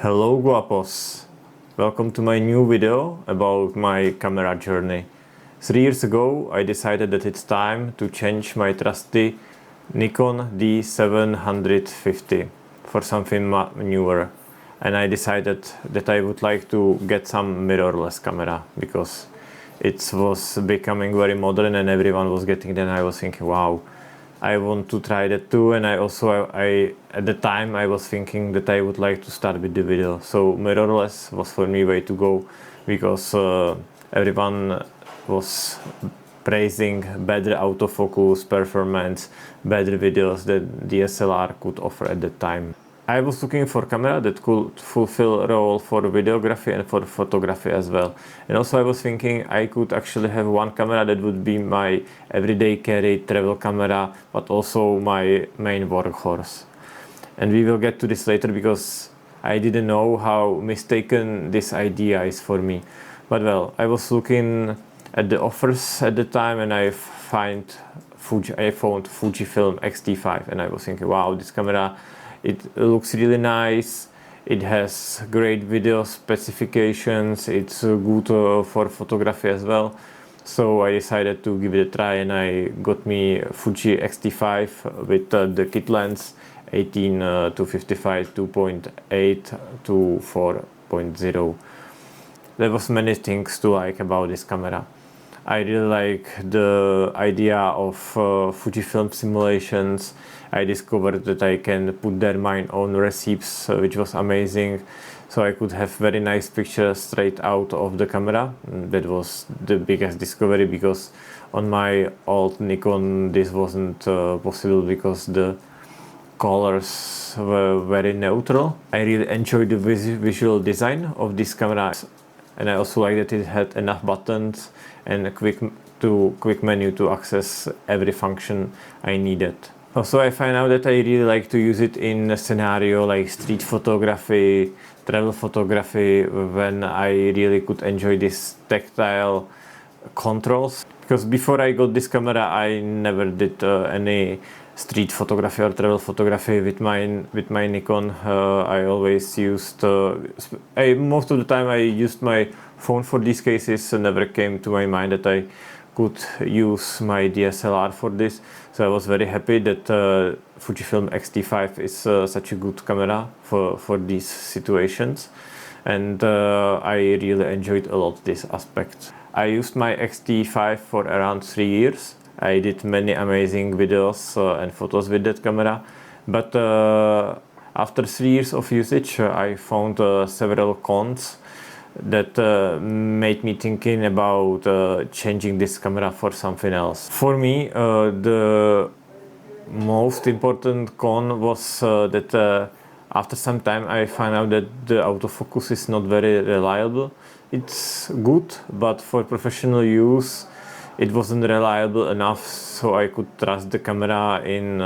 Hello guapos! Welcome to my new video about my camera journey. 3 years ago I decided that it's time to change my trusty Nikon D750 for something newer, and I decided that I would like to get some mirrorless camera because it was becoming very modern and everyone was getting it, and I was thinking, wow, I want to try that too. And I at the time I was thinking that I would like to start with the video, so mirrorless was for me way to go because everyone was praising better autofocus performance, better videos that DSLR could offer at that time. I was looking for a camera that could fulfill a role for videography and for photography as well. And also I was thinking I could actually have one camera that would be my everyday carry travel camera, but also my main workhorse. And we will get to this later because I didn't know how mistaken this idea is for me. But well, I was looking at the offers at the time and I found Fujifilm X-T5, and I was thinking, wow, this camera, it looks really nice, it has great video specifications, it's good for photography as well. So I decided to give it a try and I got me Fuji X-T5 with the kit lens 18 to 55 2.8 to 4.0. There was many things to like about this camera. I really like the idea of Fujifilm simulations. I discovered that I can put there my own recipes, which was amazing. So I could have very nice pictures straight out of the camera. That was the biggest discovery because on my old Nikon this wasn't possible because the colors were very neutral. I really enjoyed the visual design of this camera, and I also like that it had enough buttons and a quick menu to access every function I needed. Also, I find out that I really like to use it in a scenario like street photography, travel photography, when I really could enjoy these tactile controls. Because before I got this camera, I never did any street photography or travel photography with my Nikon. I always used most of the time I used my phone for these cases, and never came to my mind that I could use my DSLR for this. So I was very happy that Fujifilm X-T5 is such a good camera for these situations, and I really enjoyed a lot this aspect. I used my X-T5 for around 3 years. I did many amazing videos and photos with that camera, but after 3 years of usage I found several cons that made me thinking about changing this camera for something else. For me, the most important con was that after some time I found out that the autofocus is not very reliable. It's good, but for professional use it wasn't reliable enough so I could trust the camera in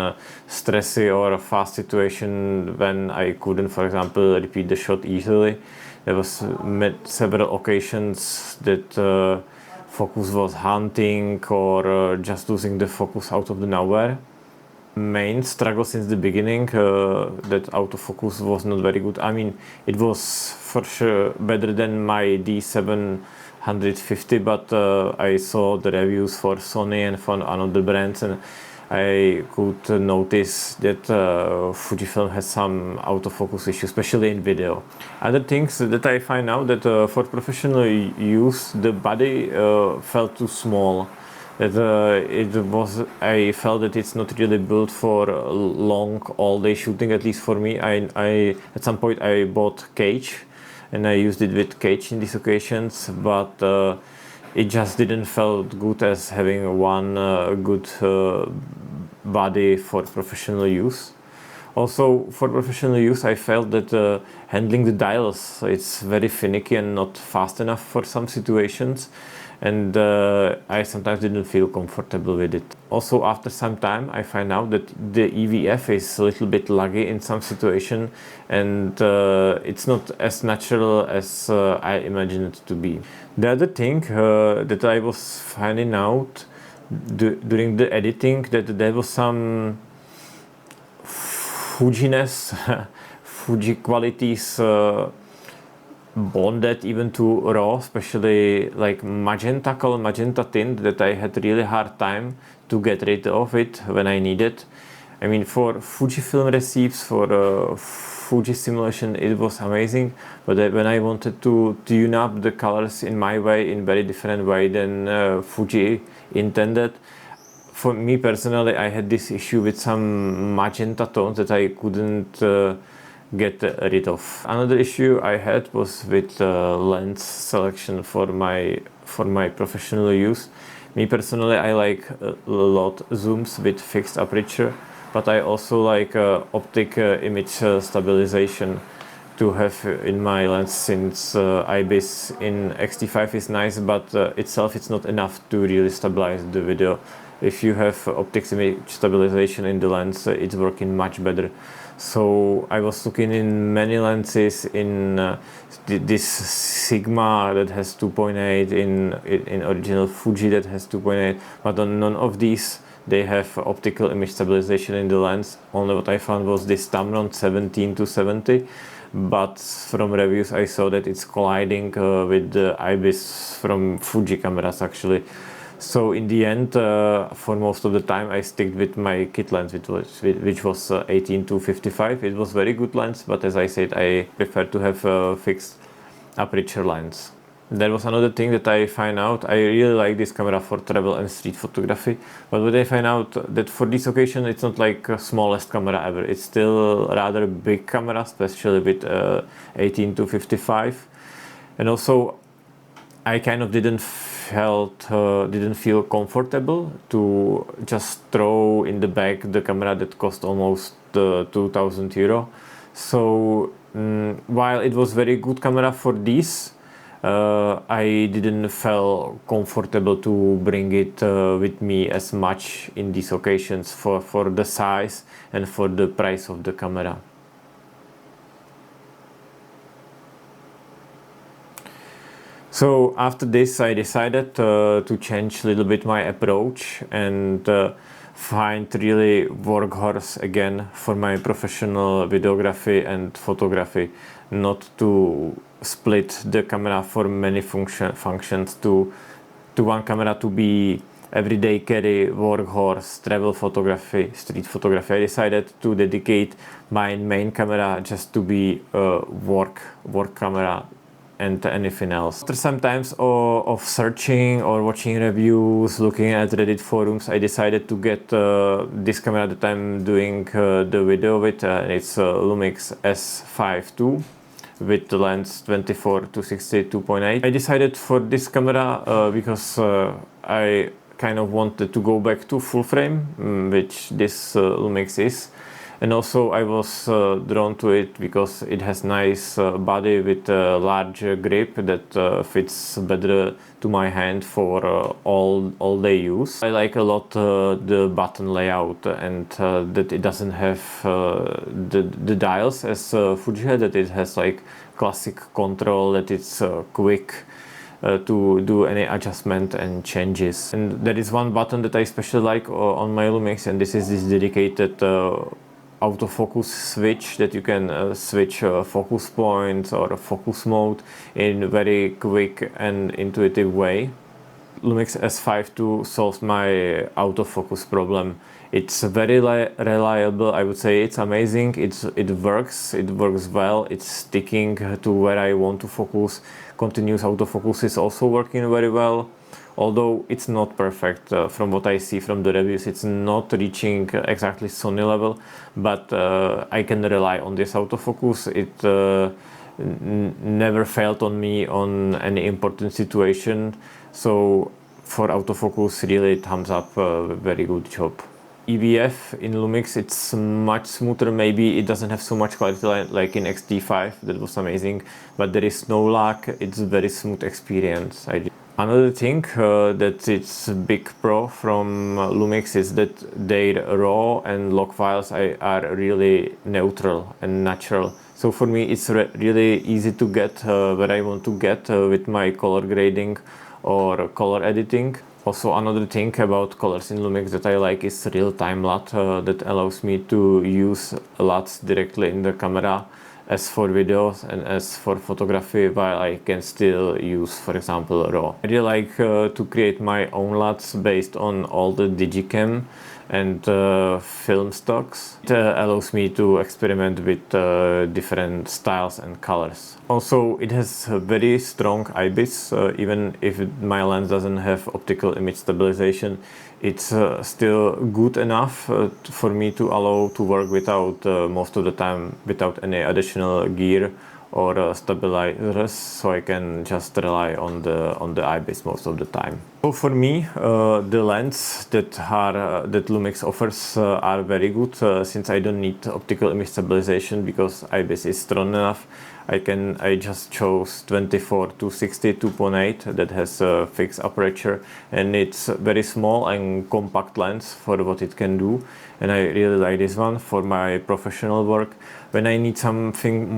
stressy or fast situation when I couldn't, for example, repeat the shot easily. There was several occasions that focus was hunting or just losing the focus out of the nowhere. Main struggle since the beginning that autofocus was not very good. I mean, it was for sure better than my D750, but I saw the reviews for Sony and for another brands, and I could notice that Fujifilm has some autofocus issues, especially in video. Other things that I find out that for professional use the body felt too small. That I felt that it's not really built for long all-day shooting. At least for me, I at some point I bought cage and I used it with cage in these occasions, but it just didn't felt good as having one good body for professional use. Also, for professional use, I felt that handling the dials, it's very finicky and not fast enough for some situations, and I sometimes didn't feel comfortable with it. Also, after some time, I find out that the EVF is a little bit laggy in some situation, and it's not as natural as I imagined it to be. The other thing that I was finding out during the editing, that there was some Fujiness Fuji qualities bonded even to raw, especially like magenta color, magenta tint, that I had really hard time to get rid of it when I needed. I mean, for Fujifilm recipes, for Fuji simulation, it was amazing, but when I wanted to tune up the colors in my way, in very different way than Fuji intended, for me personally, I had this issue with some magenta tones that I couldn't get rid of. Another issue I had was with lens selection for my professional use. Me personally, I like a lot zooms with fixed aperture, but I also like optic image stabilization to have in my lens, since IBIS in X-T5 is nice, but itself it's not enough to really stabilize the video. If you have optics image stabilization in the lens, it's working much better. So I was looking in many lenses, in this Sigma that has 2.8, in original Fuji that has 2.8, but on none of these they have optical image stabilization in the lens. Only what I found was this Tamron 17-70, but from reviews I saw that it's colliding with the IBIS from Fuji cameras actually. So in the end, for most of the time, I stick with my kit lens, which was 18-55. It was very good lens, but as I said, I prefer to have a fixed aperture lens. There was another thing that I find out. I really like this camera for travel and street photography, but what I find out that for this occasion, it's not like the smallest camera ever. It's still a rather big camera, especially with 18-55, and also I kind of didn't feel comfortable to just throw in the bag the camera that cost almost 2,000 euro. So while it was very good camera for this, I didn't feel comfortable to bring it with me as much in these occasions for the size and for the price of the camera. So after this, I decided to change a little bit my approach and find really workhorse again for my professional videography and photography, not to split the camera for many functions, to one camera to be everyday carry, workhorse, travel photography, street photography. I decided to dedicate my main camera just to be a work camera and anything else. After some times of searching or watching reviews, looking at Reddit forums, I decided to get this camera that I'm doing the video with. It's Lumix S5II with the lens 24-60 2.8. I decided for this camera because I kind of wanted to go back to full frame, which this Lumix is. And also I was drawn to it because it has nice body with a large grip that fits better to my hand for all day use. I like a lot the button layout and that it doesn't have the dials as Fuji had, that it has like classic control, that it's quick to do any adjustment and changes. And there is one button that I especially like on my Lumix, and this is this dedicated autofocus switch that you can switch focus points or focus mode in a very quick and intuitive way. Lumix S5II solves my autofocus problem. It's very reliable, I would say. It's amazing, it works well, it's sticking to where I want to focus. Continuous autofocus is also working very well. Although it's not perfect, from what I see from the reviews, it's not reaching exactly Sony level, but I can rely on this autofocus. It never failed on me on any important situation, so for autofocus, really thumbs up, very good job. EVF in Lumix, it's much smoother. Maybe it doesn't have so much quality like in X-T5, that was amazing, but there is no lag, it's a very smooth experience. Another thing that it's a big pro from Lumix is that their RAW and log files are really neutral and natural. So for me it's really easy to get where I want to get with my color grading or color editing. Also another thing about colors in Lumix that I like is real-time LUT that allows me to use LUTs directly in the camera as for videos and as for photography, while I can still use, for example, RAW. I really like to create my own LUTs based on all the Digicam and film stocks. It allows me to experiment with different styles and colors. Also, it has a very strong IBIS, even if my lens doesn't have optical image stabilization. It's still good enough for me to allow to work without most of the time without any additional gear or stabilizers, so I can just rely on the IBIS most of the time. So for me, the lens that Lumix offers are very good, since I don't need optical image stabilization because IBIS is strong enough. I just chose 24 to 60 2.8 that has a fixed aperture, and it's very small and compact lens for what it can do, and I really like this one for my professional work. When I need something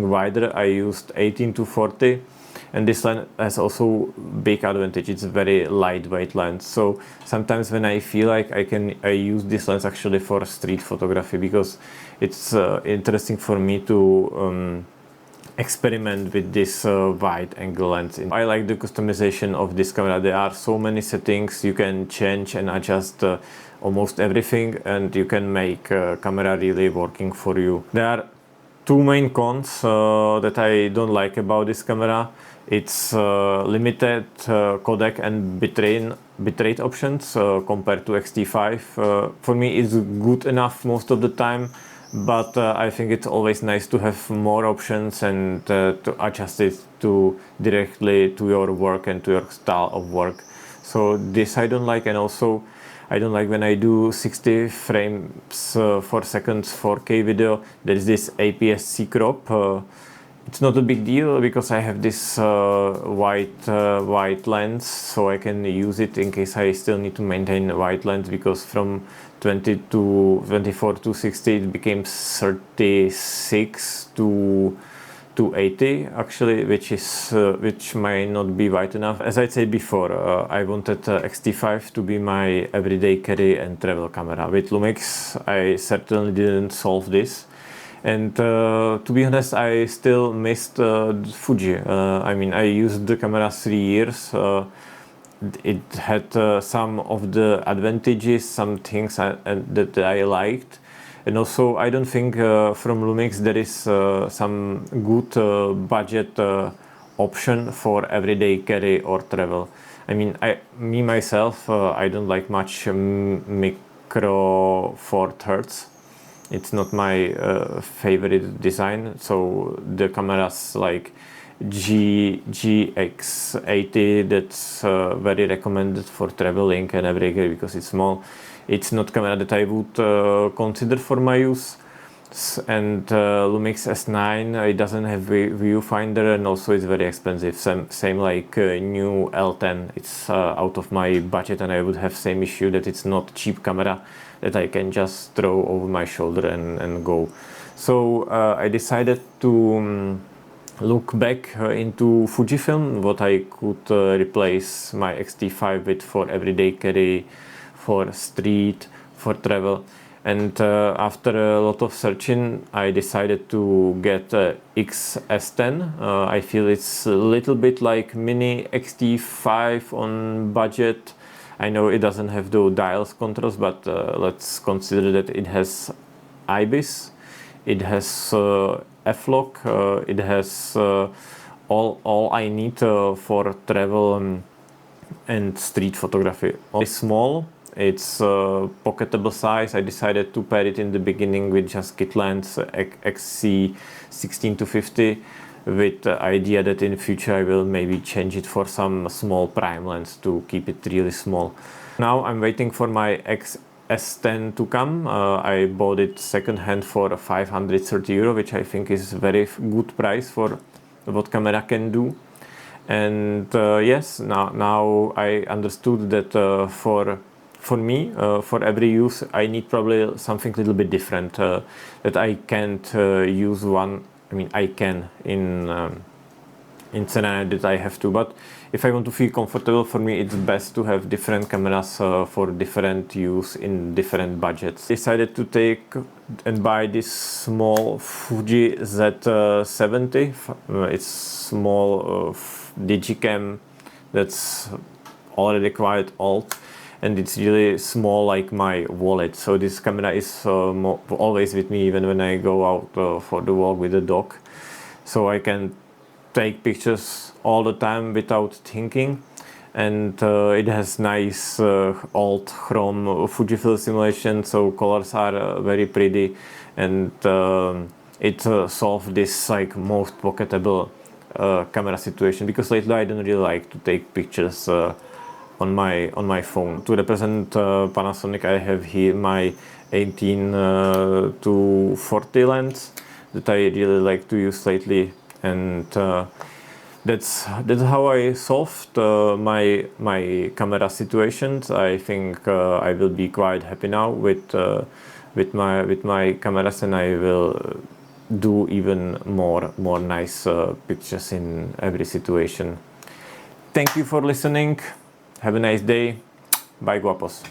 wider, I used 18 to 40, and this lens has also big advantage. It's a very lightweight lens, so sometimes when I feel like I use this lens actually for street photography, because it's interesting for me to experiment with this wide angle lens. I like the customization of this camera. There are so many settings you can change and adjust almost everything, and you can make camera really working for you. There are two main cons that I don't like about this camera. It's limited codec and bitrate options compared to X-T5. For me, it's good enough most of the time, but I think it's always nice to have more options and to adjust it directly to your work and to your style of work. So this I don't like, and also I don't like when I do 60 frames per second 4K video. There is this APS-C crop. It's not a big deal because I have this wide lens, so I can use it in case I still need to maintain a wide lens, because from 24 to 60 it became 36 to 80 actually, which might not be wide enough. As I said before, I wanted X-T5 to be my everyday carry and travel camera. With Lumix I certainly didn't solve this, and to be honest, I still missed Fuji. I mean, I used the camera 3 years. It had some of the advantages, some things that I liked. And also, I don't think from Lumix there is some good budget option for everyday carry or travel. I mean, myself, I don't like much micro four thirds. It's not my favorite design. So the cameras like GX80, that's very recommended for traveling and everyday because it's small. It's not camera that I would consider for my use. And Lumix S9, it doesn't have viewfinder, and also it's very expensive. Same like new L10. It's out of my budget, and I would have same issue that it's not cheap camera that I can just throw over my shoulder and go. So I decided to look back into Fujifilm, what I could replace my X-T5 with for everyday carry, for street, for travel. And after a lot of searching, I decided to get XS10. I feel it's a little bit like mini X-T5 on budget. I know it doesn't have the dials controls, but let's consider that it has IBIS, it has F-lock, it has all I need for travel and street photography. It's small. It's pocketable size. I decided to pair it in the beginning with just kit lens XC16-50, with the idea that in the future I will maybe change it for some small prime lens to keep it really small. Now I'm waiting for my XS10 to come. I bought it second hand for 530 euro, which I think is a very good price for what camera can do. And yes, now I understood that for me, for every use, I need probably something a little bit different, that I can't use one. I mean, I can in in scenario that I have to. But if I want to feel comfortable, for me it's best to have different cameras for different use in different budgets. Decided to take and buy this small Fuji Z70. It's small digicam that's already quite old, and it's really small, like my wallet. So this camera is always with me, even when I go out for the walk with the dog. So I can take pictures all the time without thinking, and it has nice old chrome Fujifilm simulation, so colors are very pretty, and it solves this like most pocketable camera situation, because lately I don't really like to take pictures on my phone. To represent Panasonic, I have here my 18 to 40 lens that I really like to use lately, and that's how I solved my camera situations. I think I will be quite happy now with my cameras, and I will do even more nice pictures in every situation. Thank you for listening. Have a nice day. Bye, guapos.